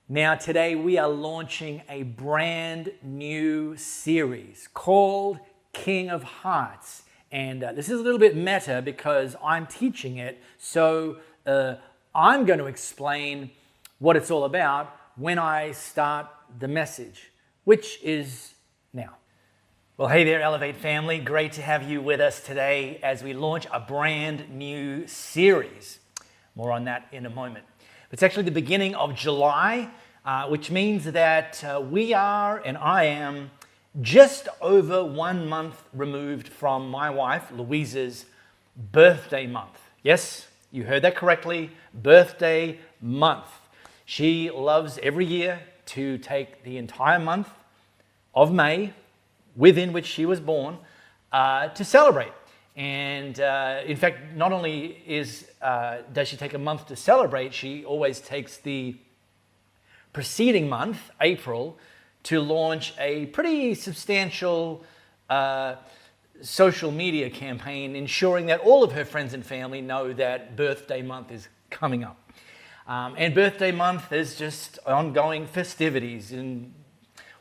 Now today we are launching a brand new series called King of Hearts. And this is a little bit meta because I'm teaching it. So I'm going to explain what it's all about when I start the message, which is now. Well, hey there, Elevate family. Great to have you with us today as we launch a brand new series. More on that in a moment. It's actually the beginning of July, which means that we are, and I am, just over 1 month removed from my wife, Louisa's birthday month. Yes, you heard that correctly, birthday month. She loves every year to take the entire month of May, within which she was born, to celebrate. And in fact, not only does she take a month to celebrate, she always takes the preceding month, April, to launch a pretty substantial social media campaign, ensuring that all of her friends and family know that birthday month is coming up. And birthday month is just ongoing festivities, and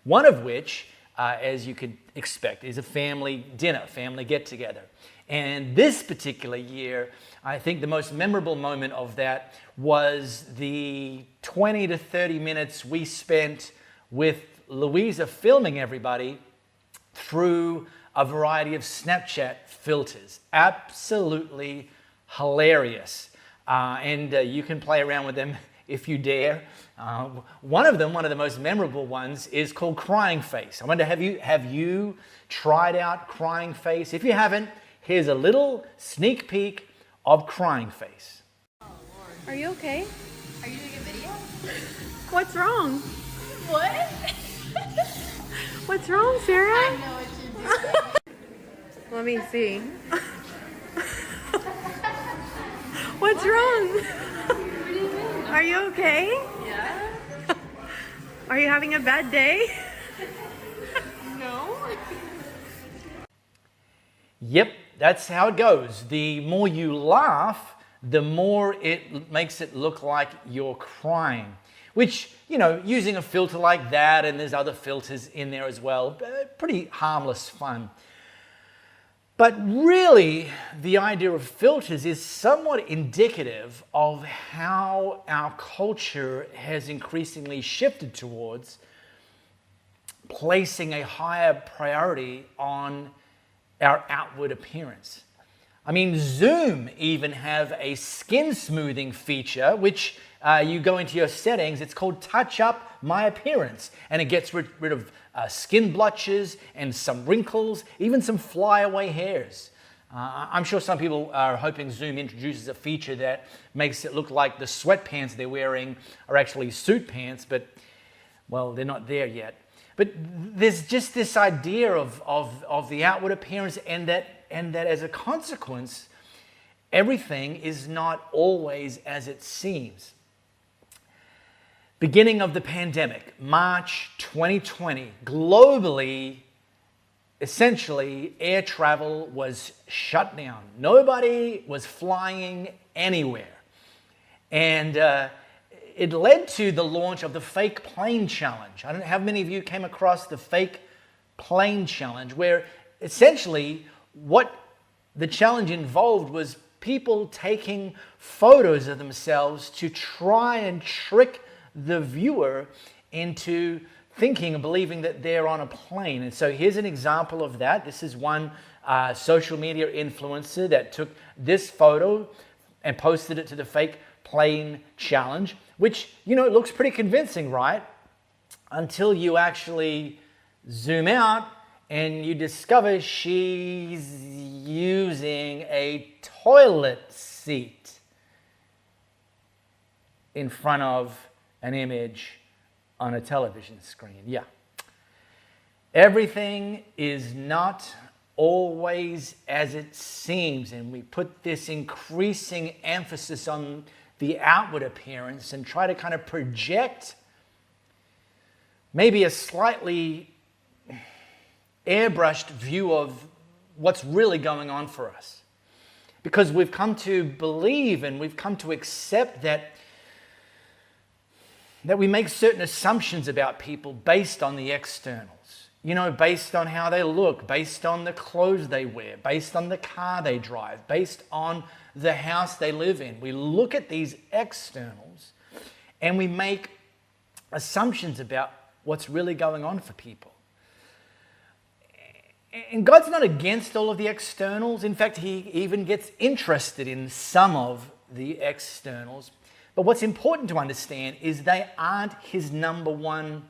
one of which, as you could expect, is a family dinner, family get-together. And this particular year, I think the most memorable moment of that was the 20 to 30 minutes we spent with Louisa filming everybody through a variety of Snapchat filters. Absolutely hilarious. And you can play around with them if you dare. One of the most memorable ones is called Crying Face. I wonder, have you tried out Crying Face? If you haven't, here's a little sneak peek of Crying Face. Are you okay? Are you doing a video? What's wrong? What? What's wrong, Sarah? I know what you're doing. Let me see. What's wrong? What do you mean? Are you okay? Yeah? Are you having a bad day? No? Yep, that's how it goes. The more you laugh, the more it makes it look like you're crying. Which, you know, using a filter like that, and there's other filters in there as well, pretty harmless fun. But really, the idea of filters is somewhat indicative of how our culture has increasingly shifted towards placing a higher priority on our outward appearance. I mean, Zoom even have a skin smoothing feature, which you go into your settings, it's called Touch Up My Appearance, and it gets rid of skin blotches and some wrinkles, even some flyaway hairs. I'm sure some people are hoping Zoom introduces a feature that makes it look like the sweatpants they're wearing are actually suit pants, but, well, they're not there yet. But there's just this idea of the outward appearance, and that as a consequence, everything is not always as it seems. Beginning of the pandemic, March 2020, globally, essentially, air travel was shut down. Nobody was flying anywhere. And it led to the launch of the Fake Plane Challenge. I don't know how many of you came across the Fake Plane Challenge, where essentially what the challenge involved was people taking photos of themselves to try and trick the viewer into thinking and believing that they're on a plane. And so here's an example of that. This is one social media influencer that took this photo and posted it to the Fake Plane Challenge, which, you know, it looks pretty convincing, right? Until you actually zoom out and you discover she's using a toilet seat in front of an image on a television screen. Yeah. Everything is not always as it seems, and we put this increasing emphasis on the outward appearance and try to kind of project maybe a slightly airbrushed view of what's really going on for us. Because we've come to believe and we've come to accept that that we make certain assumptions about people based on the externals. Based on how they look, based on the clothes they wear, based on the car they drive, based on the house they live in. We look at these externals and we make assumptions about what's really going on for people. And God's not against all of the externals. In fact, he even gets interested in some of the externals. But what's important to understand is they aren't his number one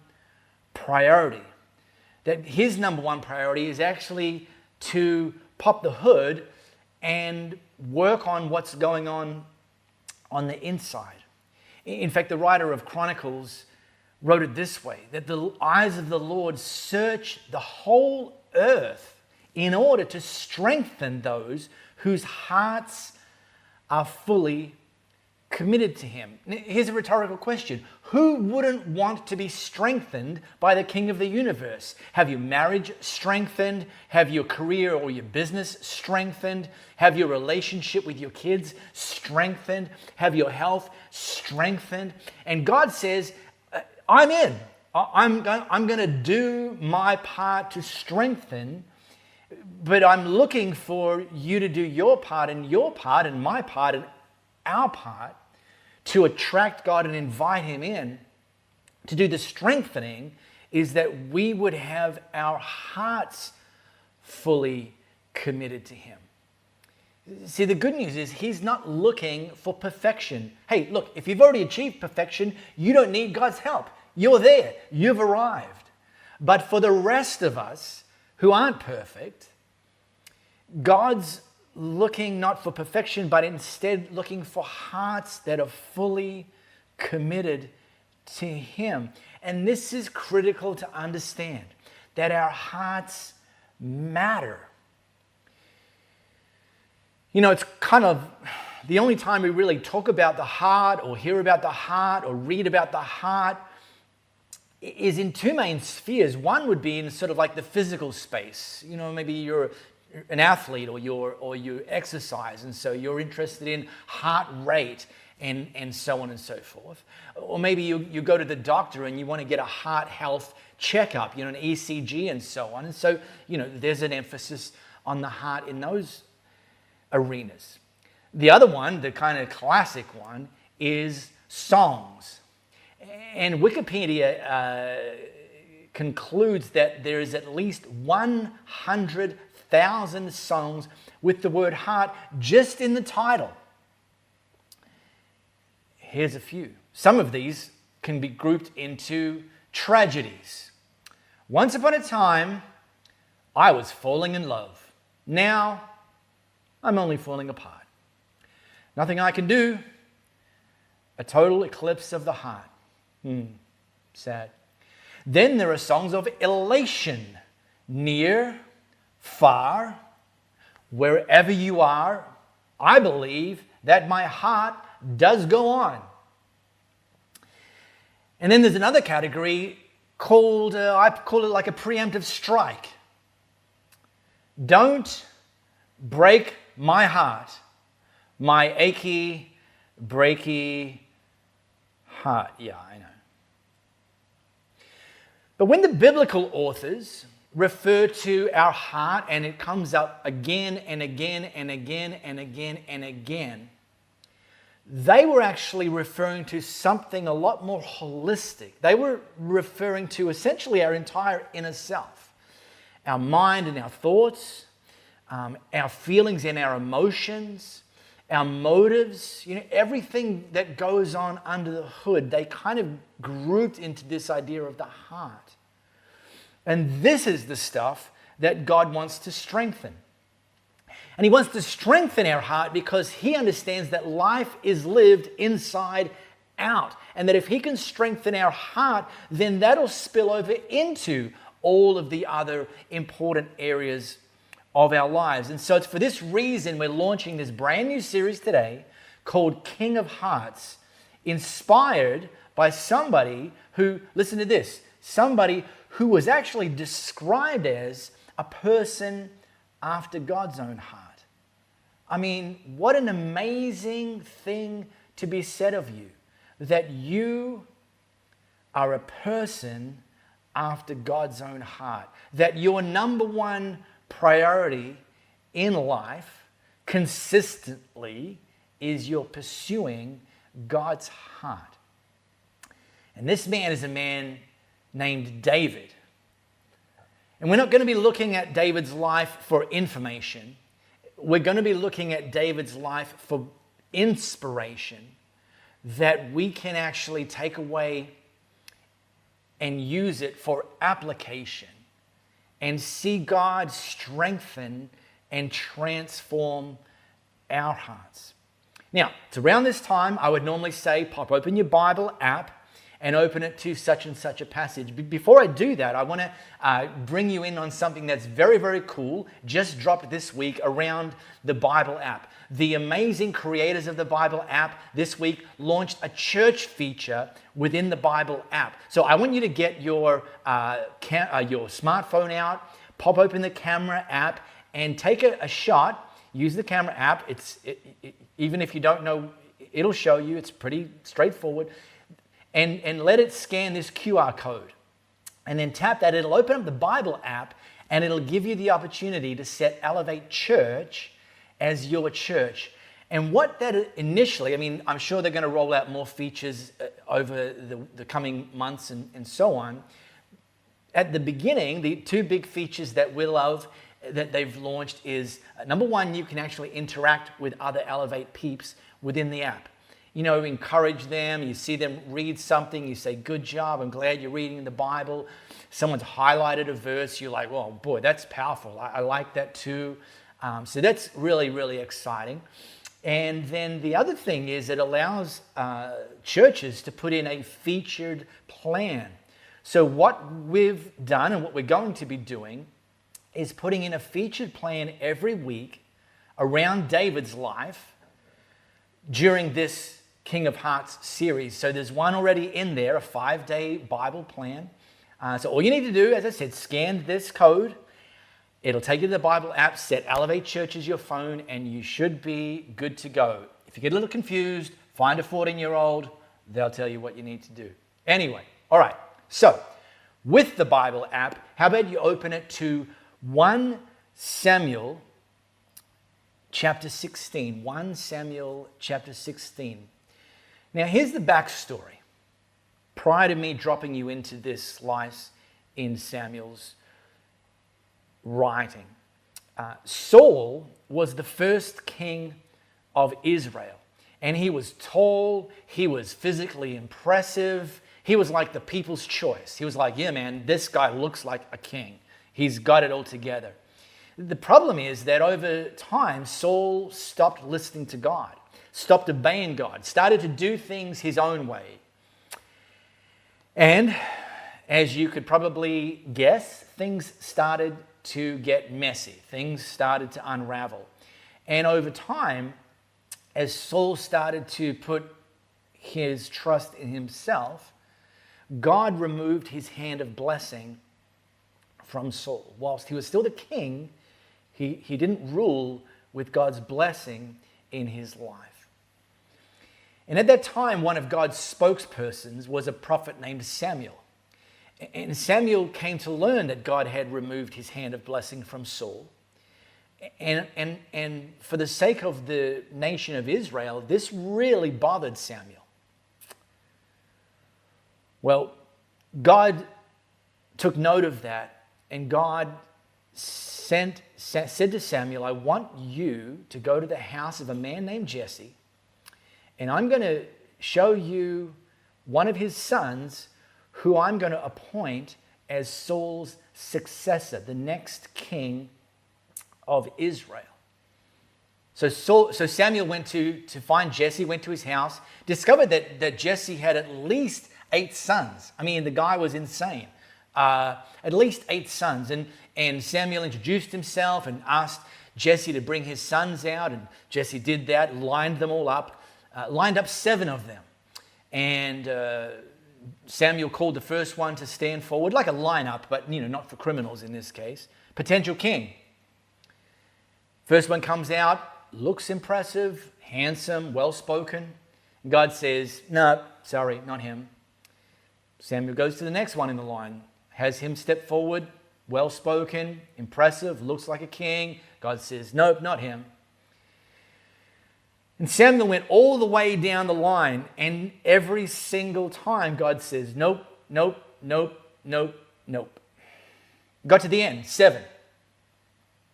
priority. That his number one priority is actually to pop the hood and work on what's going on the inside. In fact, the writer of Chronicles wrote it this way, that the eyes of the Lord search the whole earth in order to strengthen those whose hearts are fully committed to him. Here's a rhetorical question. Who wouldn't want to be strengthened by the King of the universe? Have your marriage strengthened? Have your career or your business strengthened? Have your relationship with your kids strengthened? Have your health strengthened? And God says, I'm in. I'm going to do my part to strengthen, but I'm looking for you to do your part and my part and our part to attract God and invite him in. To do the strengthening is that we would have our hearts fully committed to him. See, the good news is he's not looking for perfection. Hey, look, if you've already achieved perfection, you don't need God's help. You're there. You've arrived. But for the rest of us who aren't perfect, God's looking not for perfection, but instead looking for hearts that are fully committed to him. And this is critical to understand, that our hearts matter. It's kind of the only time we really talk about the heart or hear about the heart or read about the heart is in two main spheres. One would be in sort of like the physical space. Maybe you're an athlete or you exercise, and so you're interested in heart rate and so on and so forth. Or maybe you go to the doctor and you want to get a heart health checkup, an ECG and so on. And so, there's an emphasis on the heart in those arenas. The other one, the kind of classic one, is songs. And Wikipedia concludes that there is at least 100,000 songs with the word heart just in the title. Here's a few. Some of these can be grouped into tragedies. Once upon a time, I was falling in love. Now, I'm only falling apart. Nothing I can do. A total eclipse of the heart. Sad. Then there are songs of elation. Near, far, wherever you are, I believe that my heart does go on. And then there's another category called, I call it like a preemptive strike. Don't break my heart, my achy, breaky heart. Yeah, I know. But when the biblical authors refer to our heart, and it comes up again and again and again and again and again, they were actually referring to something a lot more holistic. They were referring to essentially our entire inner self, our mind and our thoughts, our feelings and our emotions, our motives, everything that goes on under the hood. They kind of grouped into this idea of the heart. And this is the stuff that God wants to strengthen. And he wants to strengthen our heart because he understands that life is lived inside out. And that if he can strengthen our heart, then that'll spill over into all of the other important areas of our lives. And so it's for this reason we're launching this brand new series today called King of Hearts, inspired by somebody who, listen to this, somebody who was actually described as a person after God's own heart. I mean, what an amazing thing to be said of you, that you are a person after God's own heart. That your number one priority in life consistently is you're pursuing God's heart. And this man is a man named David. And we're not going to be looking at David's life for information. We're going to be looking at David's life for inspiration that we can actually take away and use it for application and see God strengthen and transform our hearts. Now, it's around this time I would normally say pop open your Bible app and open it to such and such a passage. But before I do that, I want to bring you in on something that's very, very cool, just dropped this week around the Bible app. The amazing creators of the Bible app this week launched a church feature within the Bible app. So I want you to get your smartphone out, pop open the camera app, and take a shot. Use the camera app. Even if you don't know, it'll show you. It's pretty straightforward. And let it scan this QR code. And then tap that. It'll open up the Bible app, and it'll give you the opportunity to set Elevate Church as your church. And what that initially, I mean, I'm sure they're going to roll out more features over the coming months and so on. At the beginning, the two big features that we love that they've launched is, number one, you can actually interact with other Elevate peeps within the app. You know, encourage them. You see them read something. You say, good job. I'm glad you're reading the Bible. Someone's highlighted a verse. You're like, well, boy, that's powerful. I like that too. So that's really, really exciting. And then the other thing is it allows churches to put in a featured plan. So what we've done and what we're going to be doing is putting in a featured plan every week around David's life during this King of Hearts series. So there's one already in there, a 5-day Bible plan. So all you need to do, as I said, scan this code. It'll take you to the Bible app, set Elevate Church as your phone, and you should be good to go. If you get a little confused, find a 14-year-old. They'll tell you what you need to do. Anyway, all right. So with the Bible app, how about you open it to 1 Samuel chapter 16. 1 Samuel chapter 16. Now, here's the backstory. Prior to me dropping you into this slice in Samuel's writing, Saul was the first king of Israel. And he was tall, he was physically impressive, he was like the people's choice. He was like, yeah, man, this guy looks like a king. He's got it all together. The problem is that over time, Saul stopped listening to God, stopped obeying God, started to do things his own way. And as you could probably guess, things started to get messy. Things started to unravel. And over time, as Saul started to put his trust in himself, God removed his hand of blessing from Saul. Whilst he was still the king, he didn't rule with God's blessing in his life. And at that time, one of God's spokespersons was a prophet named Samuel. And Samuel came to learn that God had removed his hand of blessing from Saul. And for the sake of the nation of Israel, this really bothered Samuel. Well, God took note of that, and God said to Samuel, I want you to go to the house of a man named Jesse, and I'm going to show you one of his sons who I'm going to appoint as Saul's successor, the next king of Israel. So Samuel went to find Jesse, went to his house, discovered that Jesse had at least 8 sons. I mean, the guy was insane. At least 8 sons. And Samuel introduced himself and asked Jesse to bring his sons out. And Jesse did that, lined them all up, lined up 7 of them. And Samuel called the first one to stand forward, like a lineup, but not for criminals in this case. Potential king. First one comes out, looks impressive, handsome, well-spoken. God says, no, sorry, not him. Samuel goes to the next one in the line, has him step forward, well-spoken, impressive, looks like a king. God says, nope, not him. And Samuel went all the way down the line, and every single time God says, nope, nope, nope, nope, nope. Got to the end, 7.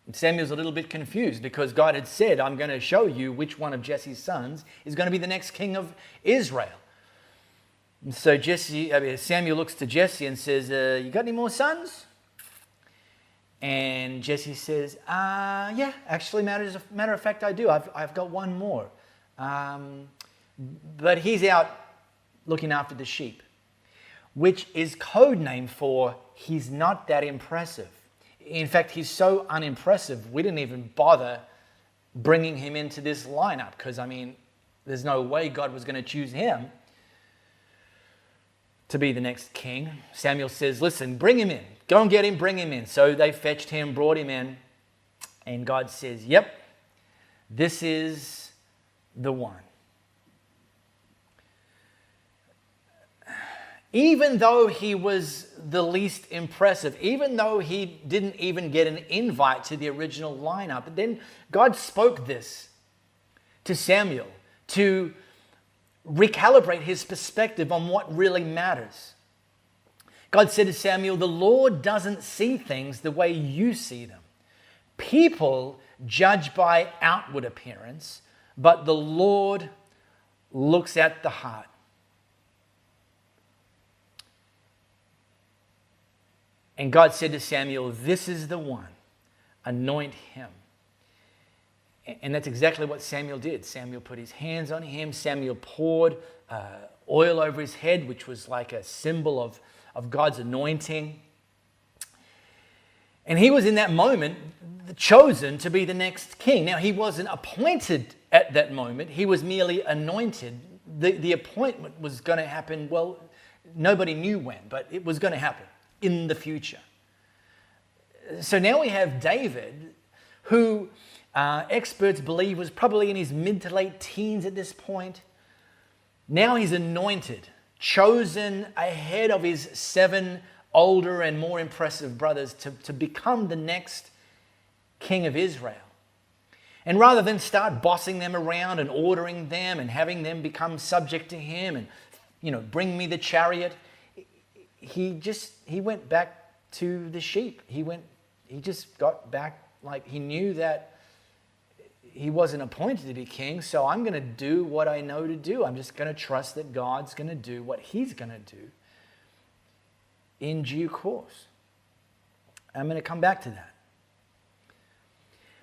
And Samuel's a little bit confused because God had said, I'm going to show you which one of Jesse's sons is going to be the next king of Israel. And so Samuel looks to Jesse and says, you got any more sons? And Jesse says, yeah, actually, matter of fact, I do. I've got one more. But he's out looking after the sheep, which is code name for he's not that impressive. In fact, he's so unimpressive, we didn't even bother bringing him into this lineup because, there's no way God was going to choose him to be the next king. Samuel says, listen, bring him in. Go and get him, bring him in. So they fetched him, brought him in, and God says, yep, this is the one. Even though he was the least impressive, even though he didn't even get an invite to the original lineup, but then God spoke this to Samuel to recalibrate his perspective on what really matters. God said to Samuel, the Lord doesn't see things the way you see them. People judge by outward appearance, but the Lord looks at the heart. And God said to Samuel, this is the one, anoint him. And that's exactly what Samuel did. Samuel put his hands on him. Samuel poured oil over his head, which was like a symbol of God's anointing. And he was in that moment chosen to be the next king. Now, he wasn't appointed at that moment. He was merely anointed. The appointment was going to happen, well, nobody knew when, but it was going to happen in the future. So now we have David, who experts believe was probably in his mid to late teens at this point. Now he's anointed, chosen ahead of his 7 older and more impressive brothers to become the next king of Israel. And rather than start bossing them around and ordering them and having them become subject to him and, bring me the chariot, he went back to the sheep. He just got back, like he knew that he wasn't appointed to be king, so I'm going to do what I know to do. I'm just going to trust that God's going to do what he's going to do in due course. I'm going to come back to that.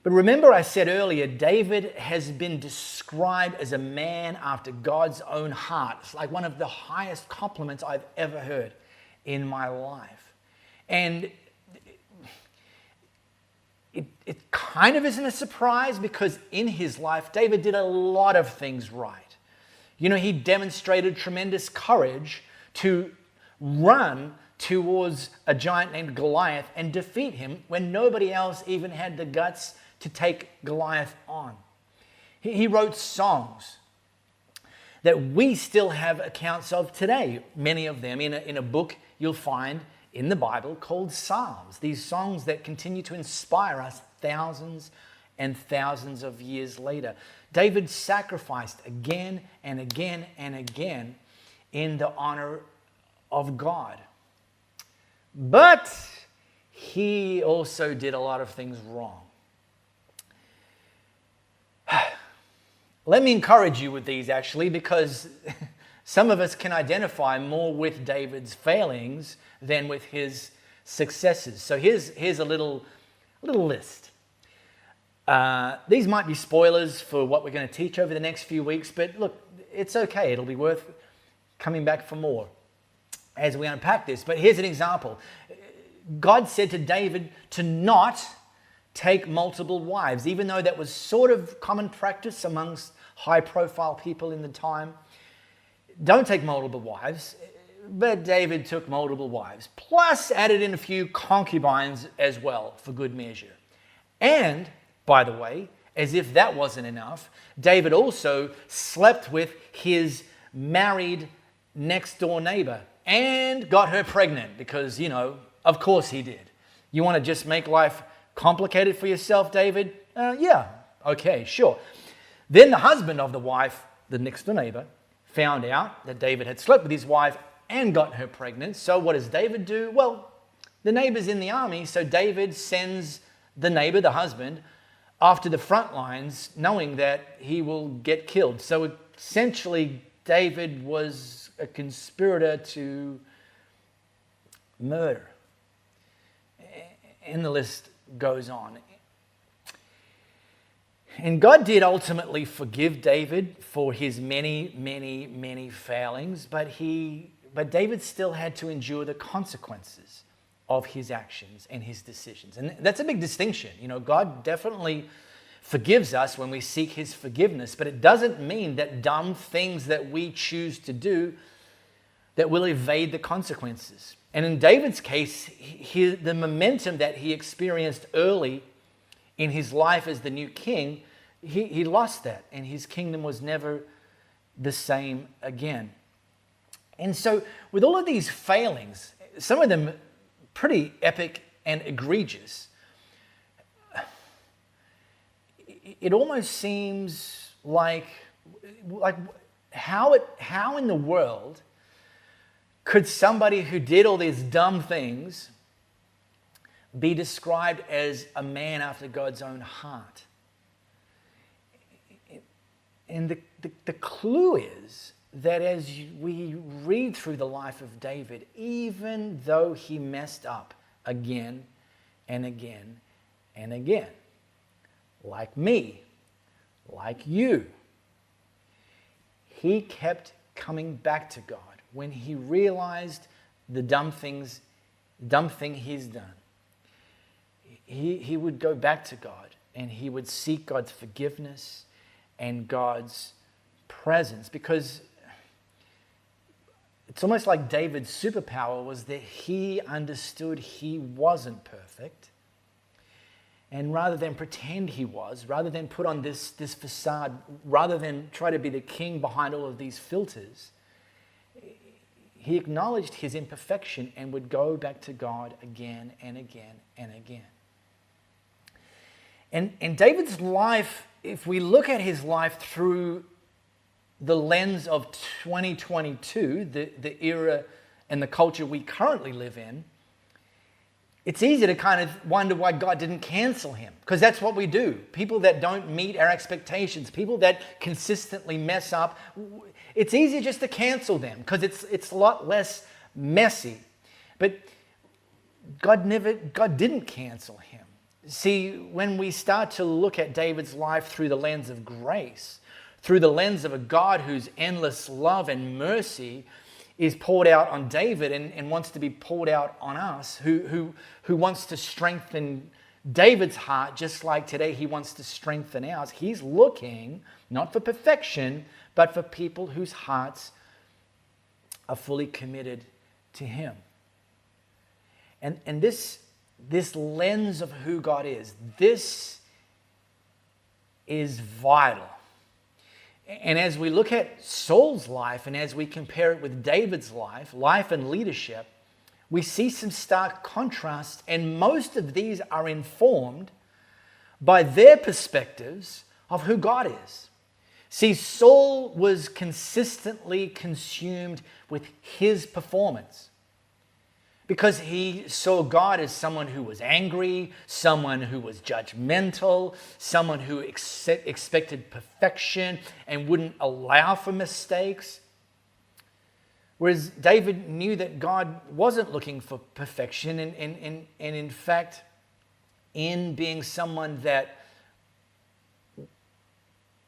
But remember I said earlier, David has been described as a man after God's own heart. It's like one of the highest compliments I've ever heard in my life. And it kind of isn't a surprise because in his life, David did a lot of things right. He demonstrated tremendous courage to run towards a giant named Goliath and defeat him when nobody else even had the guts to take Goliath on. He wrote songs that we still have accounts of today, many of them in a book you'll find in the Bible called Psalms. These songs that continue to inspire us thousands and thousands of years later. David sacrificed again and again and again in the honor of God. But he also did a lot of things wrong. Let me encourage you with these actually, because some of us can identify more with David's failings than with his successes. So here's a little list. These might be spoilers for what we're going to teach over the next few weeks, but look, it's okay. It'll be worth coming back for more as we unpack this. But here's an example. God said to David to not take multiple wives, even though that was sort of common practice amongst high-profile people in the time. Don't take multiple wives. But David took multiple wives, plus added in a few concubines as well for good measure. And, by the way, as if that wasn't enough, David also slept with his married next-door neighbor and got her pregnant because, of course he did. You want to just make life complicated for yourself, David? Yeah, okay, sure. Then the husband of the wife, the next door neighbor, found out that David had slept with his wife and got her pregnant. So what does David do? Well, the neighbor's in the army, so David sends the neighbor, the husband, after the front lines, knowing that he will get killed. So essentially, David was a conspirator to murder. And the list goes on. And God did ultimately forgive David for his many, many, many failings, but David still had to endure the consequences of his actions and his decisions. And that's a big distinction. God definitely forgives us when we seek his forgiveness, but it doesn't mean that dumb things that we choose to do that will evade the consequences. And in David's case, the momentum that he experienced early in his life as the new king, he lost that, and his kingdom was never the same again. And so with all of these failings, some of them pretty epic and egregious, it almost seems like how in the world could somebody who did all these dumb things be described as a man after God's own heart? And the clue is that as we read through the life of David, even though he messed up again and again and again, like me, like you, he kept coming back to God when he realized the dumb thing he's done. He would go back to God and he would seek God's forgiveness and God's presence, because it's almost like David's superpower was that he understood he wasn't perfect. And rather than pretend he was, rather than put on this facade, rather than try to be the king behind all of these filters, he acknowledged his imperfection and would go back to God again and again and again. And David's life, if we look at his life through the lens of 2022, the era and the culture we currently live in, it's easy to kind of wonder why God didn't cancel him, because that's what we do. People that don't meet our expectations, people that consistently mess up, it's easy just to cancel them because it's a lot less messy. But God didn't cancel him. See, when we start to look at David's life through the lens of grace, through the lens of a God whose endless love and mercy is poured out on David and wants to be poured out on us, who wants to strengthen David's heart just like today he wants to strengthen ours. He's looking not for perfection, but for people whose hearts are fully committed to him. And this lens of who God is, this is vital. And as we look at Saul's life and as we compare it with David's life and leadership, we see some stark contrasts, and most of these are informed by their perspectives of who God is. See, Saul was consistently consumed with his performance because he saw God as someone who was angry, someone who was judgmental, someone who expected perfection and wouldn't allow for mistakes. Whereas David knew that God wasn't looking for perfection, and in fact, in being someone that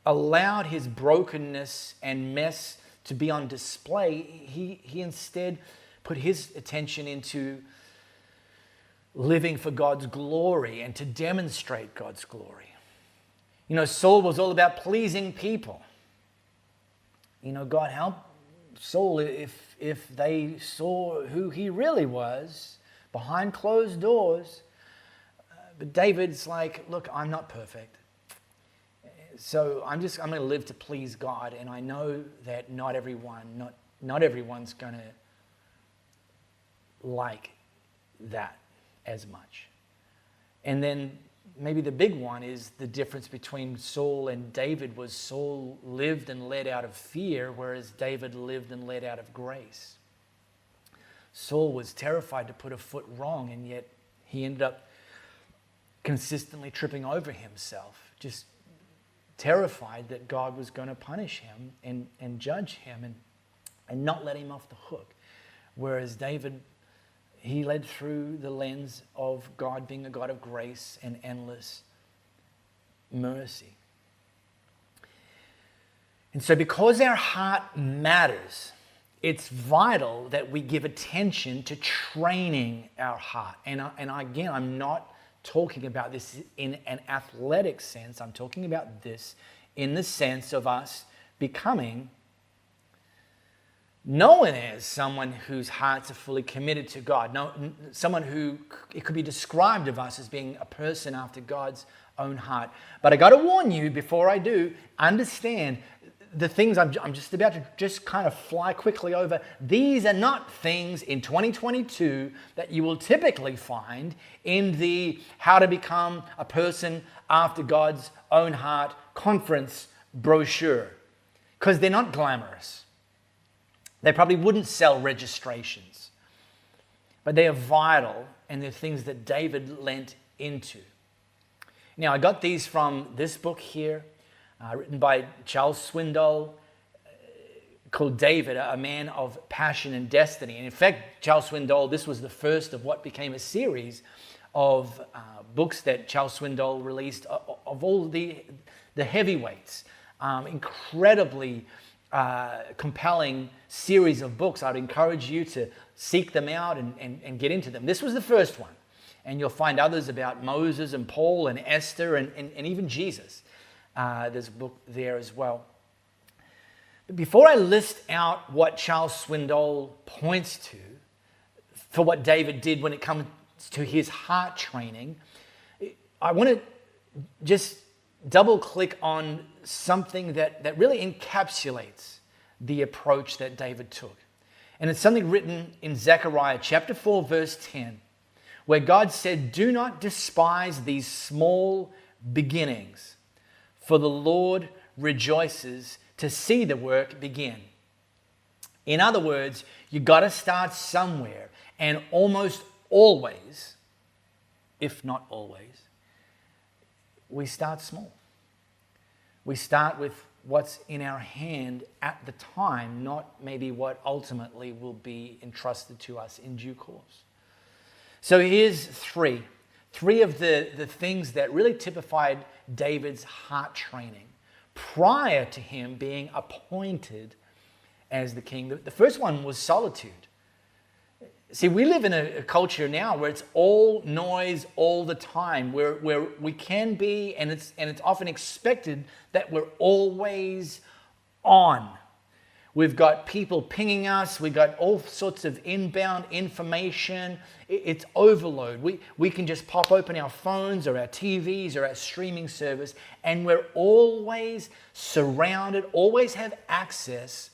allowed his brokenness and mess to be on display, he instead put his attention into living for God's glory and to demonstrate God's glory. Saul was all about pleasing people. God help Saul if they saw who he really was behind closed doors. But David's like, look, I'm not perfect. So I'm going to live to please God, and I know that not everyone's going to like that as much. And then maybe the big one is the difference between Saul and David was Saul lived and led out of fear, whereas David lived and led out of grace. Saul was terrified to put a foot wrong, and yet he ended up consistently tripping over himself, just terrified that God was going to punish him and judge him and not let him off the hook. Whereas David, he led through the lens of God being a God of grace and endless mercy. And so because our heart matters, it's vital that we give attention to training our heart. And again, I'm not talking about this in an athletic sense. I'm talking about this in the sense of us becoming known as someone whose hearts are fully committed to God. Someone who, it could be described of us as being a person after God's own heart. But I got to warn you before I do, understand the things I'm just about to just kind of fly quickly over. These are not things in 2022 that you will typically find in the How to Become a Person After God's Own Heart conference brochure, because they're not glamorous. They probably wouldn't sell registrations, but they are vital, and they're things that David lent into. Now, I got these from this book here, written by Charles Swindoll, called David, a Man of Passion and Destiny. And in fact, Charles Swindoll, this was the first of what became a series of books that Charles Swindoll released of all the heavyweights. Incredibly compelling series of books. I'd encourage you to seek them out and get into them. This was the first one. And you'll find others about Moses and Paul and Esther and even Jesus. There's a book there as well. But before I list out what Charles Swindoll points to for what David did when it comes to his heart training, I want to just double click on something that really encapsulates the approach that David took. And it's something written in Zechariah chapter 4, verse 10, where God said, "Do not despise these small beginnings, for the Lord rejoices to see the work begin." In other words, you got to start somewhere, and almost always, if not always, we start small. We start with what's in our hand at the time, not maybe what ultimately will be entrusted to us in due course. So here's three of the things that really typified David's heart training prior to him being appointed as the king. The first one was solitude. See, we live in a culture now where it's all noise all the time, where we can be, and it's often expected that we're always on. We've got people pinging us. We've got all sorts of inbound information. It's overload. We can just pop open our phones or our TVs or our streaming service, and we're always surrounded, always have access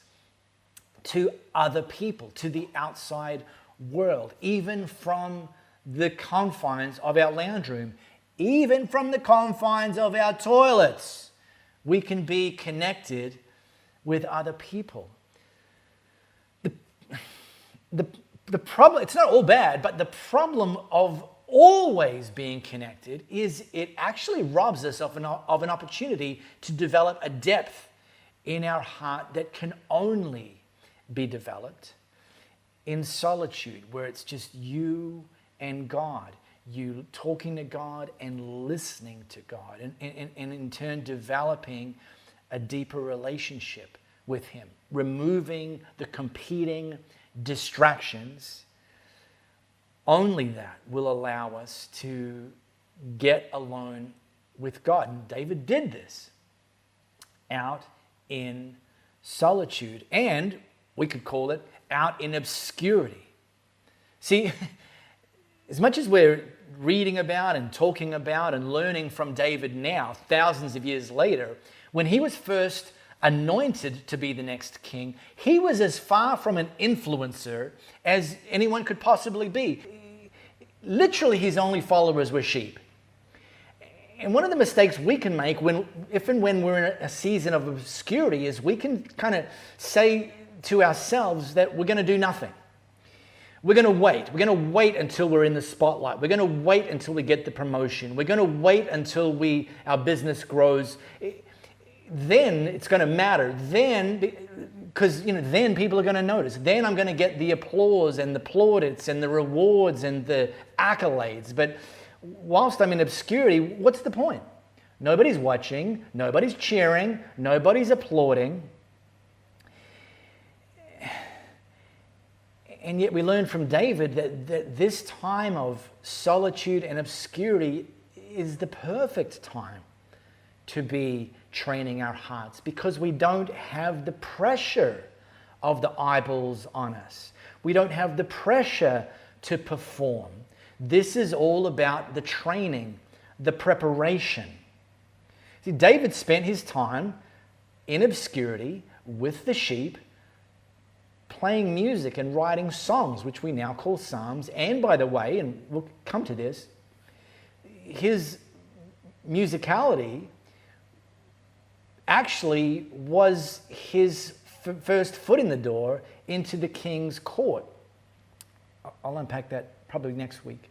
to other people, to the outside world, even from the confines of our lounge room, even from the confines of our toilets. We can be connected with other people. The problem, it's not all bad, but the problem of always being connected is it actually robs us of an opportunity to develop a depth in our heart that can only be developed in solitude, where it's just you and God, you talking to God and listening to God, and in turn developing a deeper relationship with Him, removing the competing distractions. Only that will allow us to get alone with God. And David did this out in solitude, and we could call it out in obscurity. See, as much as we're reading about and talking about and learning from David now, thousands of years later, when he was first anointed to be the next king, he was as far from an influencer as anyone could possibly be. Literally, his only followers were sheep. And one of the mistakes we can make if and when we're in a season of obscurity is we can kind of say to ourselves that we're going to do nothing. We're going to wait. We're going to wait until we're in the spotlight. We're going to wait until we get the promotion. We're going to wait until our business grows. Then it's going to matter. Then, because then people are going to notice. Then I'm going to get the applause and the plaudits and the rewards and the accolades. But whilst I'm in obscurity, what's the point? Nobody's watching. Nobody's cheering. Nobody's applauding. And yet we learn from David that this time of solitude and obscurity is the perfect time to be training our hearts, because we don't have the pressure of the eyeballs on us. We don't have the pressure to perform. This is all about the training, the preparation. See, David spent his time in obscurity with the sheep, playing music and writing songs, which we now call psalms. And by the way, and we'll come to this, his musicality actually was his first foot in the door into the king's court. I'll unpack that probably next week.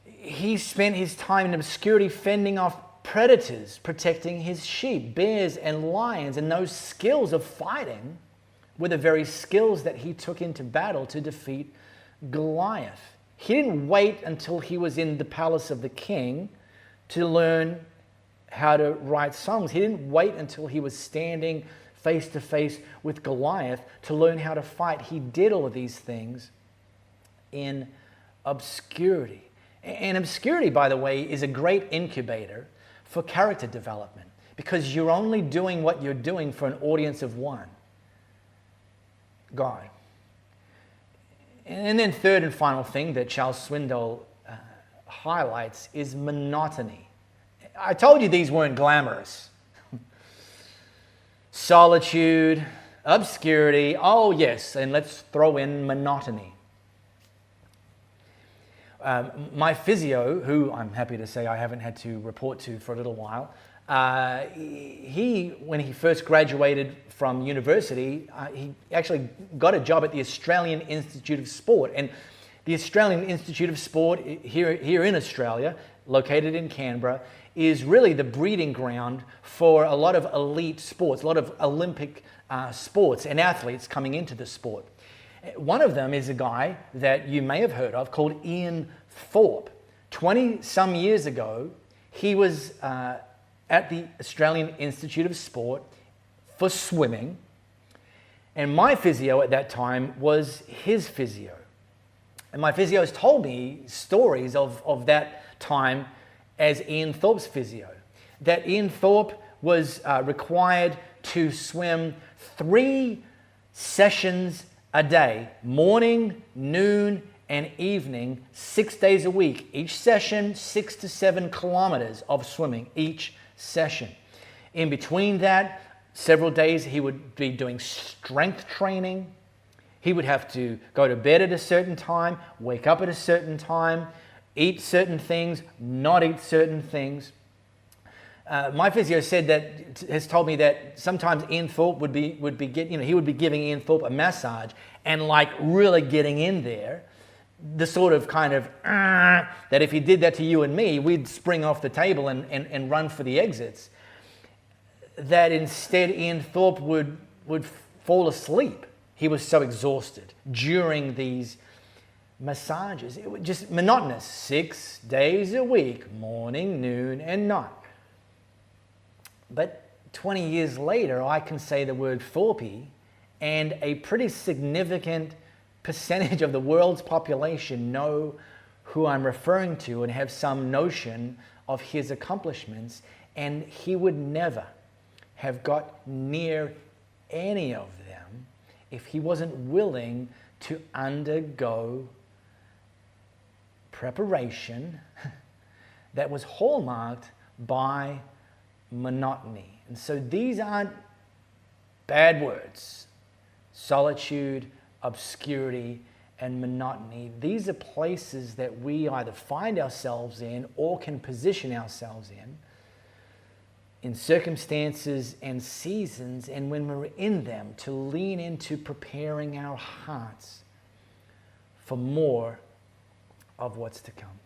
He spent his time in obscurity fending off predators, protecting his sheep, bears and lions, and those skills of fighting were the very skills that he took into battle to defeat Goliath. He didn't wait until he was in the palace of the king to learn how to write songs. He didn't wait until he was standing face to face with Goliath to learn how to fight. He did all of these things in obscurity. And obscurity, by the way, is a great incubator for character development, because you're only doing what you're doing for an audience of one, God. And then third and final thing that Charles Swindoll highlights is monotony. I told you these weren't glamorous. Solitude, obscurity, oh yes, and let's throw in monotony. My physio, who I'm happy to say I haven't had to report to for a little while, when he first graduated from university, he actually got a job at the Australian Institute of Sport. And the Australian Institute of Sport here in Australia, located in Canberra, is really the breeding ground for a lot of elite sports, a lot of Olympic sports and athletes coming into the sport. One of them is a guy that you may have heard of called Ian Thorpe. 20-some years ago, he was at the Australian Institute of Sport for swimming, and my physio at that time was his physio. And my physio has told me stories of that time as Ian Thorpe's physio, that Ian Thorpe was required to swim 3 sessions a day, morning, noon, and evening, 6 days a week. Each session, 6 to 7 kilometers of swimming each session. In between that, several days he would be doing strength training. He would have to go to bed at a certain time, wake up at a certain time, eat certain things, not eat certain things. My physio has told me that sometimes Ian Thorpe would be giving Ian Thorpe a massage and like really getting in there, the sort of kind of that if he did that to you and me, we'd spring off the table and run for the exits. That instead Ian Thorpe would fall asleep. He was so exhausted during these massages. It was just monotonous, 6 days a week, morning, noon, and night. But 20 years later, I can say the word Thorpe, and a pretty significant percentage of the world's population know who I'm referring to and have some notion of his accomplishments, and he would never have got near any of them if he wasn't willing to undergo preparation that was hallmarked by monotony. And so these aren't bad words. Solitude, obscurity, and monotony. These are places that we either find ourselves in or can position ourselves in circumstances and seasons, and when we're in them, to lean into preparing our hearts for more of what's to come.